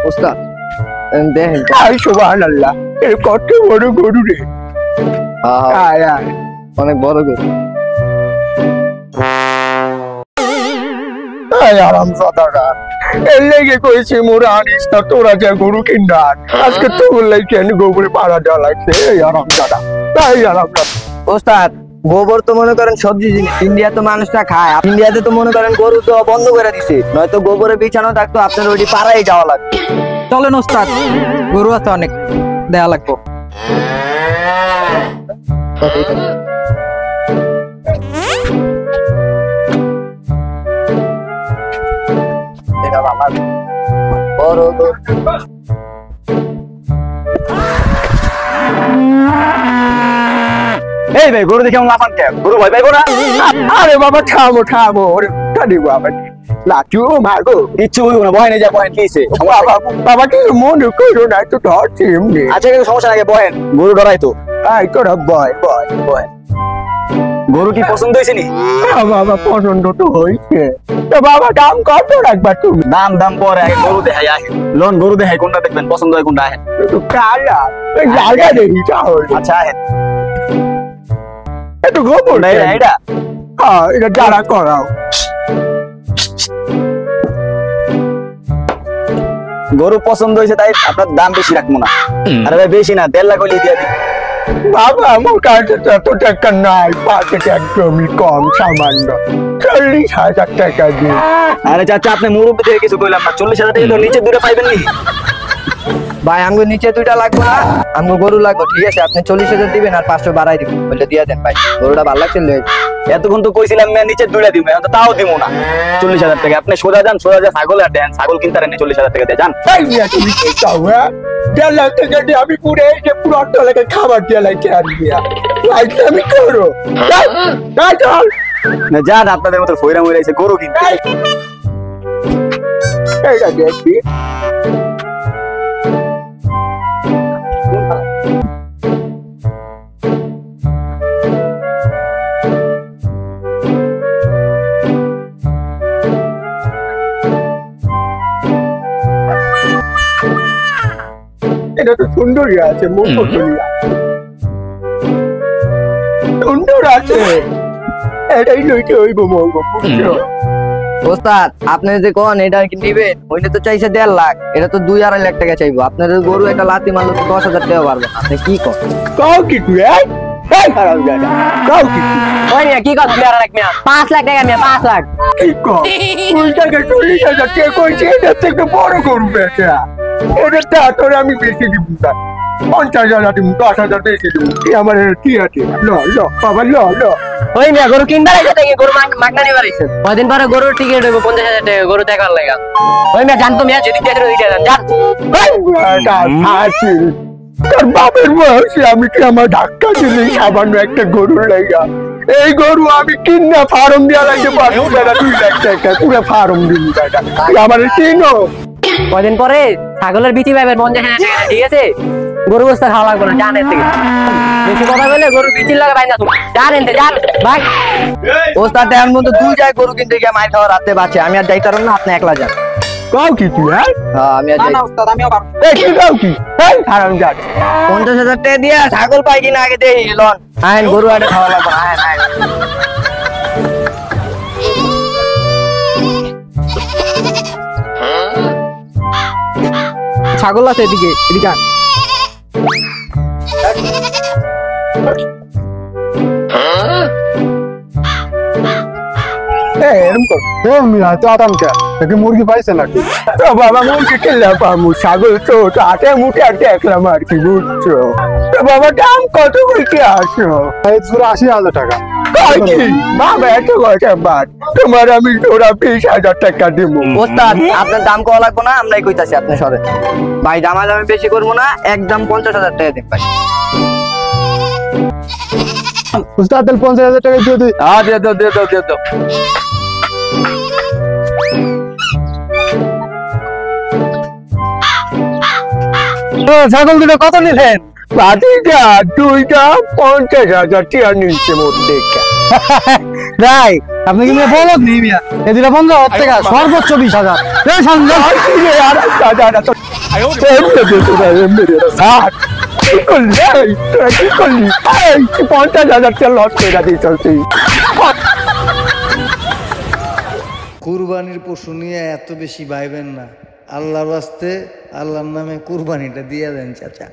ওস্তাদ দেখেন সুবহানাল্লাহ এর কত বড় গরু রে। আয় আয় অনেক বড় গরু। আরাম সাদারা এর লেগে কইছি মোরা আনিস না তোরা যা গরু কিনার আজকে তো বললাই কেন গোবরে পাড়া দেওয়া লাগছে। এই আরাম দাদা তাই আরাম দাদা। ওস্তাদ গোবর তো মনে করেন সবজি জিনিস, ইন্ডিয়া তো মানুষটা খায়, ইন্ডিয়াতে তো মনে করেন গরু তো বন্ধ করে দিছে, নয়তো গোবরে বিছানো থাকতো আপনার ওইটি পাড়াই যাওয়া লাগতো। চলেন ওস্তাদ, গরু আছে অনেক, দেয়া লাগবো। বড় গরু এই ভাই গরু দেখে লাফান কে? গরু ভয় পাইবো না? আরে বাবা থামো থামো ওরে কাটি বাবা লাচু মাগো ইচ্ছে হইব না, বহেন যা বহেন কিছে বাবা বাবা কি মনে করো না তো ধরছি এমনি। আচ্ছা কিছু সমস্যা নাই, বহেন। গরু ডরাই তো। আই তোরা বয় বয় বয়। গরু কি পছন্দ হয়েছে নি? বাবা পছন্দ তো হয়েছে তো বাবা দাম কত রাখবা তুমি? দাম দাম পরে আগে গরু দেখাই আহে। লোন গরু দেখাই কোনটা দেখবেন পছন্দ হয় কোনটা আহে। তো কালা ওই জায়গা দেখি তাহলে। আচ্ছা আহে। একটু গোবর না এটা হ্যাঁ এটা যারা করাও। গরু পছন্দ হয়েছে তাই আপনার দাম বেশি রাখবো না। আরে ভাই বেশি না, 1.5 লাখ হলে দিয়ে দিই। বাবা আমার কাছে এত টাকা নাই, বাজেট একদমই কম, সামান্য 40,000 টাকা দিই। আরে চাচা আপনি মুরব্বি থেকে কিছু কইলাম না, 40,000 টাকা তো নিচে দূরে পাইবেন নি। ভাই আমগো নিচে দুইটা লাগবে না, আমগো গরু লাগবে। ঠিক আছে আপনি 40,000 দিবেন আর 500 বাড়াই দিবেন, বলে দিয়ে দেন ভাই। গরুটা ভালো লাগছে লয়ে এতক্ষণ তো কইছিলাম নিচে দুইটা দিব, এখন তো তাও দিব না। 40,000 টাকা আপনি সোজা যান, সোজা যা ছাগল আর দেন, ছাগল কিনতে পারেন 40,000 টাকা দিয়ে যান। তাই নিয়ে তুমি কি চাও? হ্যাঁ 1.5 লাখ টাকা দিয়ে আমি পুরো এই যে পুরো অট্টালিকা খাবার দিয়ে লাইতে আনবি, লাইতে আমি করো চল না যান, আপনাদের মতো ফইরা মইরাইছে গরু কিনতে। এইটা দেখবি এটা তো সুন্দরই আছে, মুখ সুন্দর আছে, এটাই লইতে হইব মঙ্গ। ওস্তাদ আপনি যে কোন এটা কি নিবেন, ওইটা তো চাইছে 1.5 লাখ, এটা তো 2-2.5 লাখ টাকা চাইবো। আপনাদের গরু একটা লাতি মারলে তো 10,000 টাকা পারবেন, আপনি কি কর? কাও কি তুই এই খারাপ জায়গা কাও কি ওই মিয়া কি কর? 5 লাখ টাকা মিয়া, 5 লাখ। কি কর উল্টাকে 40,000 টাকা কইছে, এটা থেকে বড় গরু বেচা। এটা তোরে আমি বেশি দিব না, 50,000 দিব, 10,000 বেশি দিব। কি আমার কি আছে? ল ল বাবা ল ল। ওই মিয়া গরু কিনবা রাইছে থেকে গরু মাগনা নিবা রাইছে। কয়দিন পরে গরুর টিকিট হইব 50,000 টাকা, গরু দেখার লাগা। ওই মিয়া জানতো মিয়া যদি দেখে দিতে দেন জান। তোর বাপের বয়সে আমি কি আমার ধাক্কা দিলি সামান্য একটা গরুর লাগা? এই গরু আমি কিনা ফার্ম দিয়া লাগতে পারবো দাদা, 2 লাখ টাকা পুরো ফার্ম দিবি দাদা। আমার চিনো কয়দিন পরে ছাগলের বিচি পাইবেন 50,000 টাকা, ঠিক আছে? গরু বস্তা খাওয়া লাগবে না, জান এর থেকে। বেশি কথা বলে গরু বিচির লাগে বাইনা তুমি জান এনতে জান ভাই। ওস্তাদ এর মধ্যে 2 যায় গরু কিনতে গিয়ে মাই খাওয়া রাতে বাঁচে, আমি আর যাইতাম না, আপনি একলা যান। কাও কি তুই? হ্যাঁ আমি আর যাই না ওস্তাদ, আমিও পারবো। এই কি কাও কি? এই হারাম জাত 50,000 টাকা দিয়া ছাগল পাই কিনা আগে দেখি লন। আইন গরু আড়ে খাওয়া লাগবে না, আইন আইন। ছাগল আছে এদিকে, এদিকে আন। এরকম কর। মিয়া তো আতাম কে নাকি মুরগি পাইছে নাকি? তো বাবা মুরগি কিনলে পাবো, ছাগল তো হাতে মুখে দেখলাম আর কি, বুঝছো? তো বাবা দাম কত বলতে আসো? 80,000 টাকা। বাবা এত কথা বাদ, তোমার আমি তোরা 20,000 টাকা দিব। ওস্তাদ আপনার দাম কওয়া লাগবে না, আমরাই কইতাছি আপনি সরে। ভাই দামাদামি বেশি করবো না, একদম 50,000 টাকা দিন ভাই। উস্তাদ 50,000 টাকা দিয়ে দিই। হ্যাঁ দিয়ে দাও দিয়ে দাও দিয়ে দাও। ছাগল দুটো কত নিলেন? বাটিটা 2টা 50,000 টাকা নিচ্ছে মধ্যে। ভাই আপনি কি বলত নি মিয়া এই দুটা 15,000 টাকা সর্বোচ্চ 20,000 এই সামনে আর দাদা তো কি করলি কি করলি 50,000 টাকা লস করে দিয়েছিস কুরবানির পশু নিয়ে এত বেশি ভাইবেন না, আল্লাহর রাস্তে আল্লাহর নামে কুরবানিটা দিয়ে দেন চাচা।